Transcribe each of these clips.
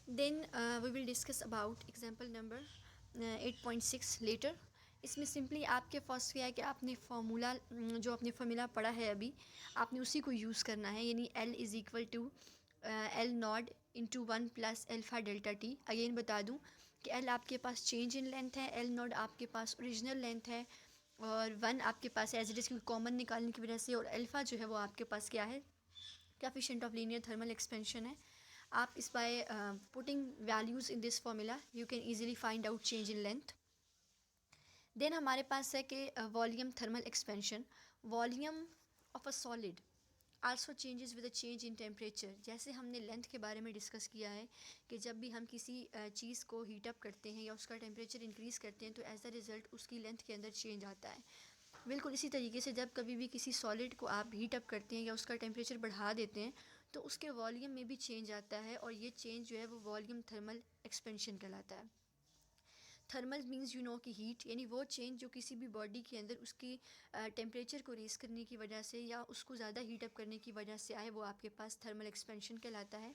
Then we will discuss about example number 8.6 later. इसमें simply आपके first क्या है कि आपने फार्मूला जो आपने फार्मूला पढ़ा है अभी आपने उसी को यूज़ करना है, यानी L is equal to L nought into 1 plus alpha delta T. Again बता दूं कि L आपके पास चेंज इन लेंथ है, L नॉट आपके पास ओरिजिनल लेंथ है, और 1 आपके पास एज इट इज़ कॉमन निकालने की वजह से, और अल्फ़ा जो है वो आपके पास क्या है, coefficient of linear thermal expansion है। आप इस by putting values in this formula you can easily find out change in length. Then हमारे पास है कि volume thermal expansion, volume of a solid also changes with a change in temperature. जैसे हमने length के बारे में डिस्कस किया है कि जब भी हम किसी चीज़ को हीट अप करते हैं या उसका टेम्परेचर इंक्रीज़ करते हैं तो एज अ रिज़ल्ट उसकी लेंथ के अंदर चेंज आता है। बिल्कुल इसी तरीके से जब कभी भी किसी सॉलिड को आप हीट अप करते हैं या उसका टेम्परेचर बढ़ा देते हैं तो उसके वॉल्यूम में भी चेंज आता है, और ये चेंज जो है वो वॉल्यूम थर्मल एक्सपेंशन कहलाता है। थर्मल मींस यू नो कि हीट, यानी वो चेंज जो किसी भी बॉडी के अंदर उसकी टेम्परेचर को रेज़ करने की वजह से या उसको ज़्यादा हीट अप करने की वजह से आए, वो आपके पास थर्मल एक्सपेंशन कहलाता है।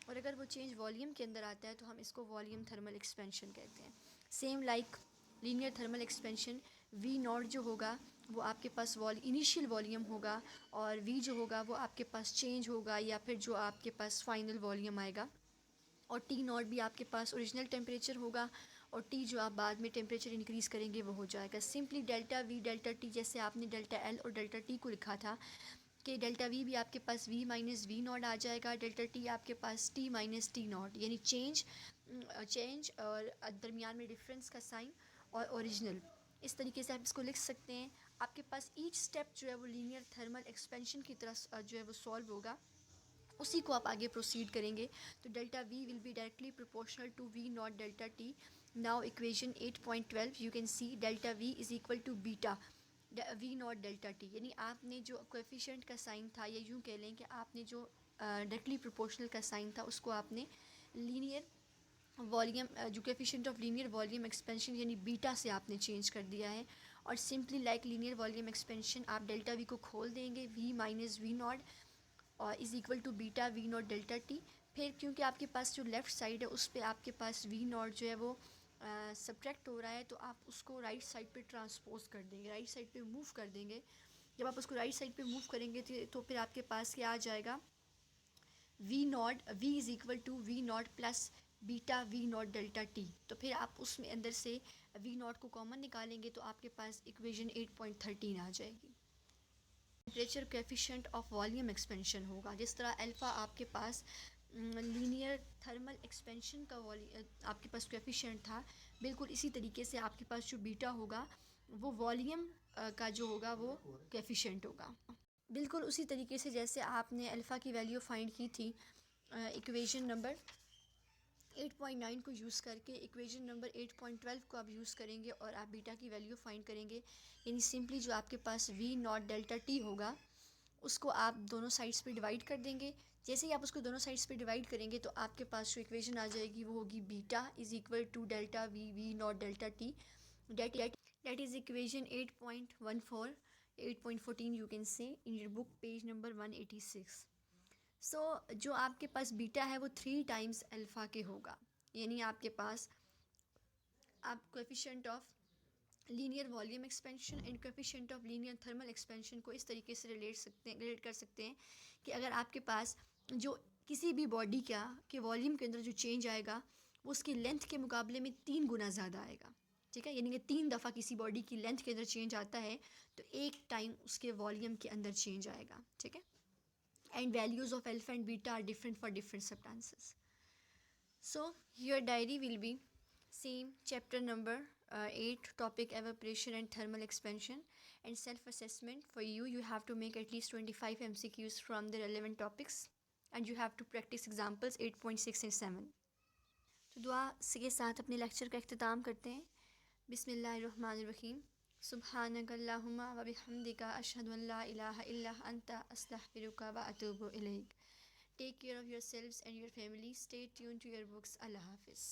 और अगर वो चेंज वॉल्यूम के अंदर आता है तो हम इसको वॉल्यूम थर्मल एक्सपेंशन कहते हैं। Same like linear thermal expansion, V nought जो होगा वो आपके पास इनिशियल वॉल्यूम होगा, और वी जो होगा वो आपके पास चेंज होगा या फिर जो आपके पास फाइनल वॉल्यूम आएगा, और टी नॉट भी आपके पास ओरिजिनल टेम्परेचर होगा, और टी जो आप बाद में टेम्परेचर इंक्रीज़ करेंगे वो हो जाएगा। Simply delta we delta T, जैसे आपने डेल्टा एल और डेल्टा टी को लिखा था कि डेल्टा वी भी आपके पास वी माइनस वी नॉट आ जाएगा, डेल्टा टी आपके पास टी माइनस टी नॉट, यानी चेंज और दरमियान में डिफरेंस का साइन और ओरिजिनल। इस तरीके से आप इसको लिख सकते हैं। आपके पास ईच स्टेप जो है वो लीनियर थर्मल एक्सपेंशन की तरह जो है वो सॉल्व होगा, उसी को आप आगे प्रोसीड करेंगे। तो delta V will be directly proportional to V not delta T. Now equation 8.12 you can see delta V is equal to beta V not delta T, यानी आपने जो कोएफिशिएंट का साइन था, या यूँ कह लें कि आपने जो डायरेक्टली प्रोपोर्शनल का साइन था उसको आपने लीनियर वॉल्यूम जो coefficient of linear volume expansion यानी बीटा से आपने चेंज कर दिया है। और simply like linear volume expansion आप डेल्टा वी को खोल देंगे, वी माइनस वी नॉट और is equal to beta V not delta T. फिर क्योंकि आपके पास जो लेफ़्ट साइड है उस पर आपके पास वी नॉट जो है वो सब्ट्रैक्ट हो रहा है, तो आप उसको राइट साइड पे ट्रांसपोज कर देंगे, राइट साइड पे मूव कर देंगे। जब आप उसको राइट साइड पे मूव करेंगे तो फिर आपके पास क्या आ जाएगा, V not V is equal to V not plus beta V not delta T. तो फिर आप उसमें अंदर से वी नॉट को कॉमन निकालेंगे तो आपके पास इक्वेशन 8.13 आ जाएगी। Temperature coefficient of volume expansion होगा, जिस तरह अल्फ़ा आपके पास लीनियर थर्मल एक्सपेंशन का आपके पास कोएफिशिएंट था, बिल्कुल इसी तरीके से आपके पास जो बीटा होगा वो वॉल्यूम का जो होगा वो कोएफिशिएंट होगा। बिल्कुल उसी तरीके से जैसे आपने अल्फ़ा की वैल्यू फाइंड की थी इक्वेशन नंबर 8.9 को यूज़ करके, इक्वेशन नंबर 8.12 को आप यूज़ करेंगे और आप बीटा की वैल्यू फाइंड करेंगे। यानी सिंपली जो आपके पास वी नॉट डेल्टा टी होगा उसको आप दोनों साइड्स पे डिवाइड कर देंगे। जैसे ही आप उसको दोनों साइड्स पे डिवाइड करेंगे तो आपके पास जो इक्वेशन आ जाएगी वो होगी beta is equal to delta V V not delta T. That is equation 8.14 8.14 you can see in your book page number 186। जो आपके पास बीटा है वो 3 टाइम्स अल्फ़ा के होगा, यानी आपके पास आप coefficient of linear volume expansion and coefficient of linear thermal expansion को इस तरीके से रिलेट कर सकते हैं कि अगर आपके पास जो किसी भी बॉडी के वॉल्यूम के अंदर जो चेंज आएगा वो उसकी लेंथ के मुकाबले में 3 गुना ज़्यादा आएगा। ठीक है, यानी कि 3 दफ़ा किसी बॉडी की लेंथ के अंदर चेंज आता है तो 1 टाइम उसके वॉल्यूम के अंदर चेंज आएगा। ठीक है, and values of alpha and beta are different for different substances. So your diary will be same chapter number 8, topic evaporation and thermal expansion, and self assessment for you. You have to make at least 25 MCQs from the relevant topics, and you have to practice examples 8.6 and 7. तो दुआ के साथ अपने lecture का इख्तिताम करते हैं। बिस्मिल्लाहिर्रहमानिर्रहीम। सुब्हानकल्लाहुम्मा व बिहम्दिका अशहदु अन ला इलाहा इल्ला अंता अस्तगफिरुका व अतूबु इलैक। Take care of yourselves and your family. Stay tuned to your books. Allah Hafiz.